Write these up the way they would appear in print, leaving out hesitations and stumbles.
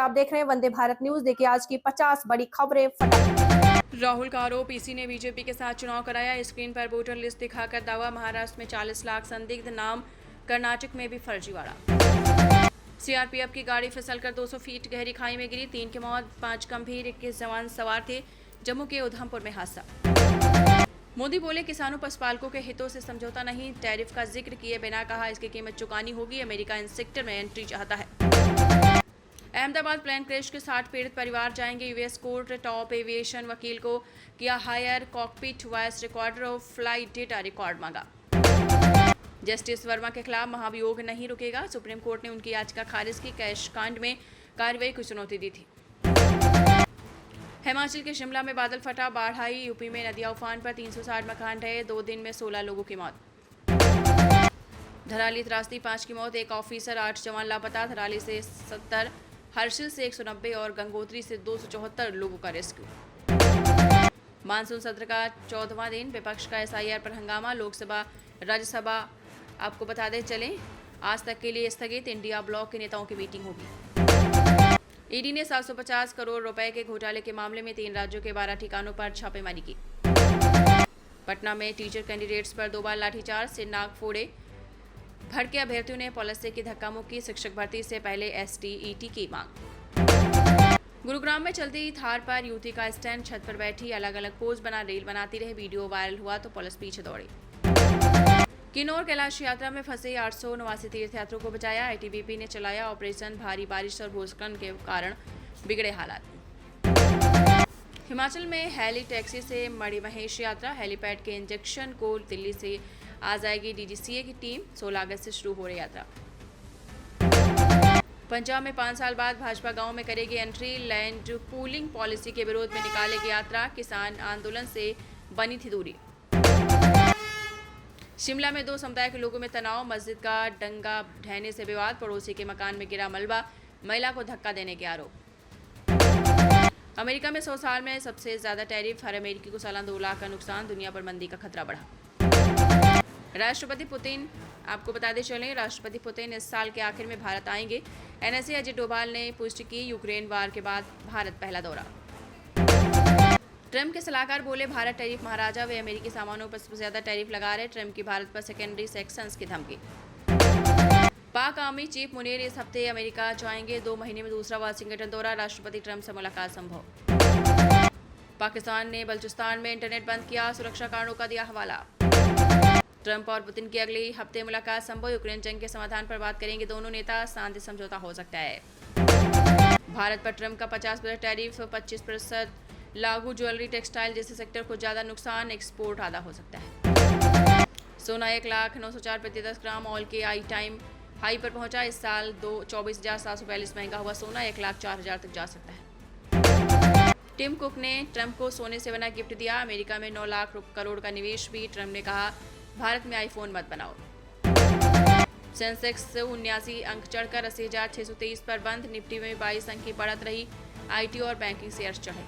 आप देख रहे हैं वंदे भारत न्यूज। देखिए आज की 50 बड़ी खबरें फटाफट। राहुल का आरोप, ईसी ने बीजेपी के साथ चुनाव कराया। स्क्रीन पर वोटर लिस्ट दिखाकर दावा, महाराष्ट्र में 40 लाख संदिग्ध नाम, कर्नाटक में भी फर्जीवाड़ा। सीआरपीएफ की गाड़ी फिसलकर 200 फीट गहरी खाई में गिरी, 3 की मौत, 5 गंभीर, 21 जवान सवार थे। जम्मू के उधमपुर में हादसा। मोदी बोले, किसानों पशुपालकों के हितों से समझौता नहीं, टैरिफ का जिक्र किए बिना कहा इसकी कीमत चुकानी होगी। अमेरिका इन सेक्टर में एंट्री चाहता है। अहमदाबाद प्लेन क्रैश के 60 पीड़ित परिवार जाएंगे यूएस कोर्ट। टॉप एविएशन वकील को किया हायर, कॉकपिट वॉइस रिकॉर्डर और फ्लाइट डेटा रिकॉर्ड मांगा। जस्टिस वर्मा के खिलाफ महाभियोग नहीं रुकेगा, सुप्रीम कोर्ट ने उनकी याचिका खारिज की। कैश कांड में कार्रवाई को चुनौती दी थी। हिमाचल के शिमला में बादल फटा, बाढ़ आई। यूपी में नदियां उफान पर, 360 मकान ढहे, 2 दिन में 16 लोगों की मौत। धराली त्रासदी, 5 की मौत, 1 ऑफिसर, 8 जवान लापता। धराली से 70, हर्षिल से 190 और गंगोत्री से 274 लोगों का रेस्क्यू। मानसून सत्र का 14वां दिन, विपक्ष का एसआईआर पर हंगामा। लोकसभा राज्यसभा आपको बता दें चलें आज तक के लिए स्थगित। इंडिया ब्लॉक के नेताओं की मीटिंग होगी। ईडी ने 750 करोड़ रुपए के घोटाले के मामले में 3 राज्यों के 12 ठिकानों पर छापेमारी की। पटना में टीचर कैंडिडेट्स पर 2 बार लाठीचार्ज से नाक फोड़े, भड़के अभ्यर्थियों ने पॉलिसी की धक्का-मुक्की। शिक्षक भर्ती से पहले एसटीईटी की मांग। गुरुग्राम में चलती थार पर युवती का स्टैंड, छत पर बैठी अलग अलग पोज बना रील बनाती रही। वीडियो वायरल हुआ तो पुलिस पीछे दौड़ी। किन्नौर कैलाश यात्रा में फंसे 889 तीर्थयात्रियों को बचाया। आईटीबीपी ने चलाया ऑपरेशन। भारी बारिश और भूस्खलन के कारण बिगड़े हालात। हिमाचल में हेली टैक्सी से मणिमहेश यात्रा, हेलीपैड के इंजेक्शन को दिल्ली से आ जाएगी डीजीसीए की टीम। 16 अगस्त से शुरू हो रही यात्रा। पंजाब में 5 साल बाद भाजपा गांव में करेगी एंट्री। लैंड पूलिंग पॉलिसी के विरोध में निकालेगी यात्रा। किसान आंदोलन से बनी थी दूरी। शिमला में 2 समुदाय के लोगों में तनाव, मस्जिद का डंगा ढहने से विवाद। पड़ोसी के मकान में गिरा मलबा, महिला को धक्का देने के आरोप। अमेरिका में 100 साल में सबसे ज्यादा टैरिफ, हर अमेरिकी को सालाना 2 लाख का नुकसान। दुनिया पर मंदी का खतरा बढ़ा। राष्ट्रपति पुतिन आपको बताते चलें, राष्ट्रपति पुतिन इस साल के आखिर में भारत आएंगे। एनएसए अजय डोभाल ने पुष्टि की। यूक्रेन वार के बाद भारत पहला दौरा। ट्रंप के सलाहकार बोले, भारत टैरिफ महाराजा, वे अमेरिकी सामानों पर सबसे ज्यादा टैरिफ लगा रहे। ट्रंप की भारत पर सेकेंडरी सेक्शंस की धमकी। पाक आर्मी चीफ मुनीर इस हफ्ते अमेरिका जाएंगे। 2 महीने में दूसरा वाशिंगटन दौरा। राष्ट्रपति ट्रंप से मुलाकात संभव। पाकिस्तान ने बलूचिस्तान में इंटरनेट बंद किया, सुरक्षा कारणों का दिया हवाला। ट्रंप और पुतिन की अगले हफ्ते मुलाकात संभव। यूक्रेन जंग के समाधान पर बात करेंगे दोनों नेता, शांति समझौता हो सकता है। भारत पर ट्रंप का 50% टैरिफ, 25% लागू। ज्वेलरी, टेक्सटाइल जैसे सेक्टर को ज्यादा नुकसान, एक्सपोर्ट आधा हो सकता है। सोना 1,09,04 प्रति 10 ग्राम ऑल के आई टाइम हाई पर पहुंचा। इस साल 24,742 महंगा हुआ सोना 1,04,000 तक जा सकता है। टिम कुक ने ट्रंप को सोने से बना गिफ्ट दिया। अमेरिका में 9 लाख करोड़ का निवेश भी। ट्रंप ने कहा, भारत में आईफोन मत बनाओ। सेंसेक्स 79 अंक चढ़कर 80,623 पर बंद। निफ्टी में 22 अंक की बढ़त रही। आईटी और बैंकिंग शेयर्स चढ़े।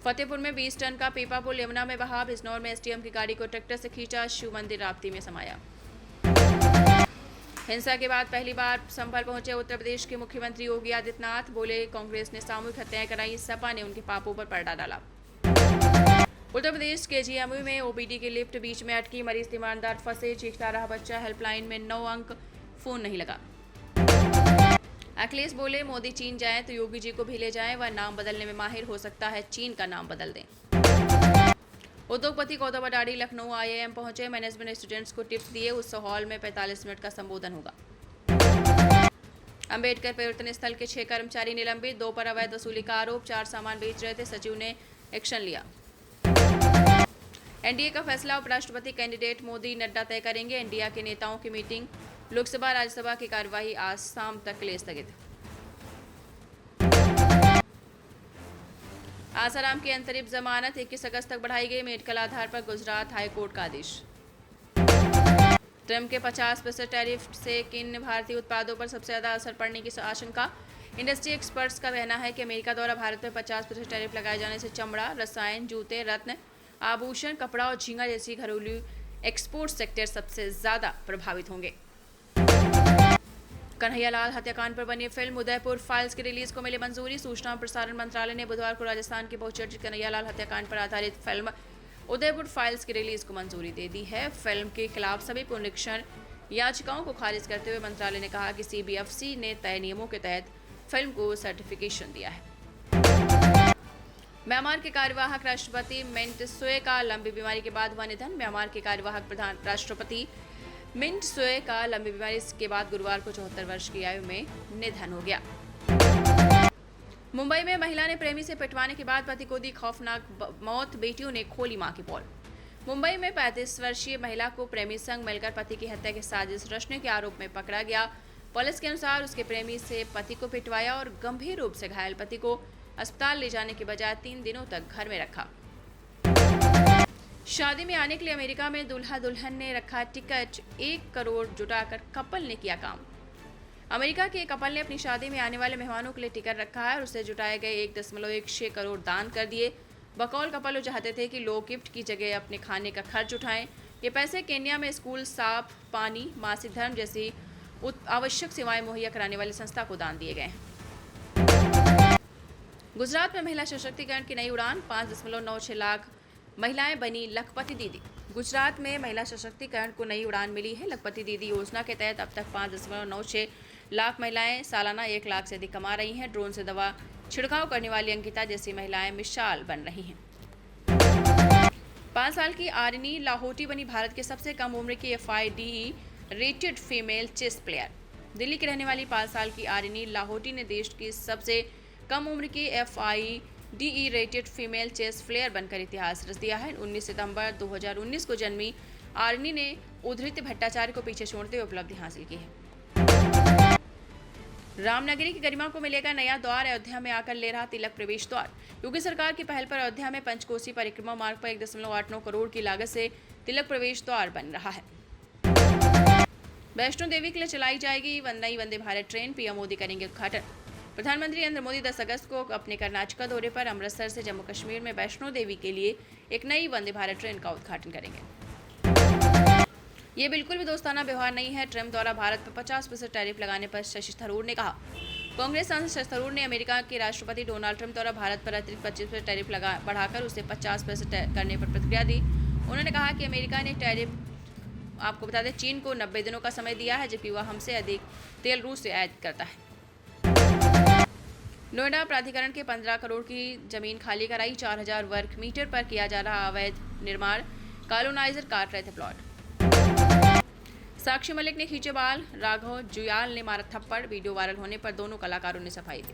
फतेहपुर में 20 टन का पीपा पुल यमुना में बहा। बिजनौर में एसडीएम की गाड़ी को ट्रैक्टर से खींचा, शिव मंदिर राप्ती में समाया। हिंसा के बाद पहली बार संभल पहुंचे उत्तर प्रदेश के मुख्यमंत्री योगी आदित्यनाथ। बोले, कांग्रेस ने सामूहिक हत्याएं कराई, सपा ने उनके पापों पर पर्दा डाला। उत्तर प्रदेश के जीएमयू में ओपीडी की लिफ्ट बीच में अटकी, मरीज तीमारदार फंसे, चीखता रहा बच्चा। हेल्पलाइन में 9 अंक, फोन नहीं लगा। अखिलेश बोले, मोदी चीन जाएं तो योगी जी को भी ले जाएं, वह नाम बदलने में माहिर, हो सकता है चीन का नाम बदल दें। उद्योगपति गौतम अडाड़ी लखनऊ आईआईएम पहुंचे, मैनेजमेंट स्टूडेंट्स को टिप्स दिए। उस हॉल में 45 मिनट का संबोधन होगा। अंबेडकर परिवर्तन स्थल के 6 कर्मचारी निलंबित, 2 पर अवैध वसूली का आरोप, 4 सामान बेच रहे थे, सचिव ने एक्शन लिया। एनडीए का फैसला उपराष्ट्रपति कैंडिडेट मोदी नड्डा तय करेंगे। एनडीए के नेताओं की मीटिंग। लोकसभा राज्यसभा की कार्यवाही आज शाम तक के लिए स्थगित। आसाराम की अंतरिम जमानत 21 अगस्त तक बढ़ाई गई। मेडिकल आधार पर गुजरात हाईकोर्ट का आदेश। ट्रंप के 50% टैरिफ से किन भारतीय उत्पादों पर सबसे ज्यादा असर पड़ने की आशंका। इंडस्ट्री एक्सपर्ट्स का कहना है कि अमेरिका द्वारा भारत पर 50% टैरिफ लगाए जाने से चमड़ा, रसायन, जूते, रत्न, आभूषण, कपड़ा और झींगा जैसी घरेलू एक्सपोर्ट सेक्टर सबसे ज्यादा प्रभावित होंगे। कन्हैयालाल हत्याकांड पर बनी फिल्म उदयपुर फाइल्स की रिलीज को मिली मंजूरी। सूचना और प्रसारण मंत्रालय ने बुधवार को राजस्थान के बहुचर्चित कन्हैयालाल हत्याकांड पर आधारित फिल्म उदयपुर फाइल्स की रिलीज को मंजूरी दे दी है। फिल्म के खिलाफ सभी पुनरीक्षण याचिकाओं को खारिज करते हुए मंत्रालय ने कहा कि CBFC ने तय नियमों के तहत फिल्म को सर्टिफिकेशन दिया है। म्यांमार के कार्यवाहक राष्ट्रपति मिंट सोए का लंबी बीमारी के बाद हुआ निधन। म्यांमार के कार्यवाहक प्रधान राष्ट्रपति मिंट सोए का लंबी बीमारी के बाद गुरुवार को 74 वर्ष की आयु में निधन हो गया। मुंबई में महिला ने प्रेमी से पिटवाने के बाद पति को दी खौफनाक मौत, बेटियों ने खोली मां की पोल। मुंबई में 35 वर्षीय महिला को प्रेमी संग मिलकर पति की हत्या की साजिश रचने के आरोप में पकड़ा गया। पुलिस के अनुसार उसके प्रेमी से पति को पिटवाया और गंभीर रूप से घायल पति को अस्पताल ले जाने के बजाय 3 दिनों तक घर में रखा। शादी में आने के लिए अमेरिका में दूल्हा दुल्हन ने रखा टिकट। 1 करोड़ जुटाकर कपल ने किया काम। अमेरिका के कपल ने अपनी शादी में आने वाले मेहमानों के लिए टिकट रखा है और उससे जुटाए गए 1.16 करोड़ दान कर दिए। बकौल कपल वो चाहते थे कि लोग गिफ्ट की जगह अपने खाने का खर्च उठाएं। ये पैसे केन्या में स्कूल, साफ पानी, मासिक धर्म जैसी आवश्यक सेवाएं मुहैया कराने वाली संस्था को दान दिए गए। गुजरात में महिला सशक्तिकरण की नई उड़ान। 5.96 लाख महिलाएं बनी लखपति दीदी। गुजरात में महिला सशक्तिकरण को नई उड़ान मिली है। लखपति दीदी योजना के तहत अब तक 5.96 लाख महिलाएं सालाना 1 लाख से अधिक कमा रही हैं। ड्रोन से दवा छिड़काव करने वाली अंकिता जैसी महिलाएं मिसाल बन रही हैं। 5 साल की आरिनी लाहोटी बनी भारत के सबसे कम उम्र की FIDE rated female chess player. Delhi की रहने वाली 5 साल की आरिनी लाहोटी ने देश की सबसे कम उम्र की FIDE rated female chess player बनकर इतिहास रच दिया है। 19 सितंबर 2019 को जन्मी आरिनी ने उद्धृत भट्टाचार्य को पीछे छोड़ते हुए उपलब्धि हासिल की है। रामनगरी की गरिमा को मिलेगा नया द्वार। अयोध्या में आकर ले रहा तिलक प्रवेश द्वार। योगी सरकार की पहल पर अयोध्या में पंचकोसी परिक्रमा मार्ग पर 1.89 करोड़ की लागत से तिलक प्रवेश द्वार बन रहा है। वैष्णो देवी के लिए चलाई जाएगी नई वंदे भारत ट्रेन। PM मोदी करेंगे उद्घाटन। प्रधानमंत्री नरेंद्र मोदी 10 अगस्त को अपने कर्नाटक दौरे पर अमृतसर से जम्मू कश्मीर में वैष्णो देवी के लिए एक नई वंदे भारत ट्रेन का उद्घाटन करेंगे। ये बिल्कुल भी दोस्ताना व्यवहार नहीं है। ट्रंप द्वारा भारत पर 50% टैरिफ लगाने पर शशि थरूर ने कहा। कांग्रेस सांसद शशि थरूर ने अमेरिका के राष्ट्रपति डोनाल्ड ट्रंप द्वारा भारत पर अतिरिक्त 25% टैरिफ बढ़ाकर उसे 50% करने पर प्रतिक्रिया दी। उन्होंने कहा कि अमेरिका ने टैरिफ, आपको बता दें, चीन को 90 दिनों का समय दिया है, जबकि वह हमसे अधिक तेल रूस से आयात करता है। नोएडा प्राधिकरण के 15 करोड़ की जमीन खाली कराई। 4000 वर्ग मीटर पर किया जा रहा अवैध निर्माण। कॉलोनाइजर काट रहे थे प्लॉट। साक्षी मलिक ने खींचे बाल। राघव जुयाल ने मारा थप्पड़। वीडियो वायरल होने पर दोनों कलाकारों ने सफाई दी।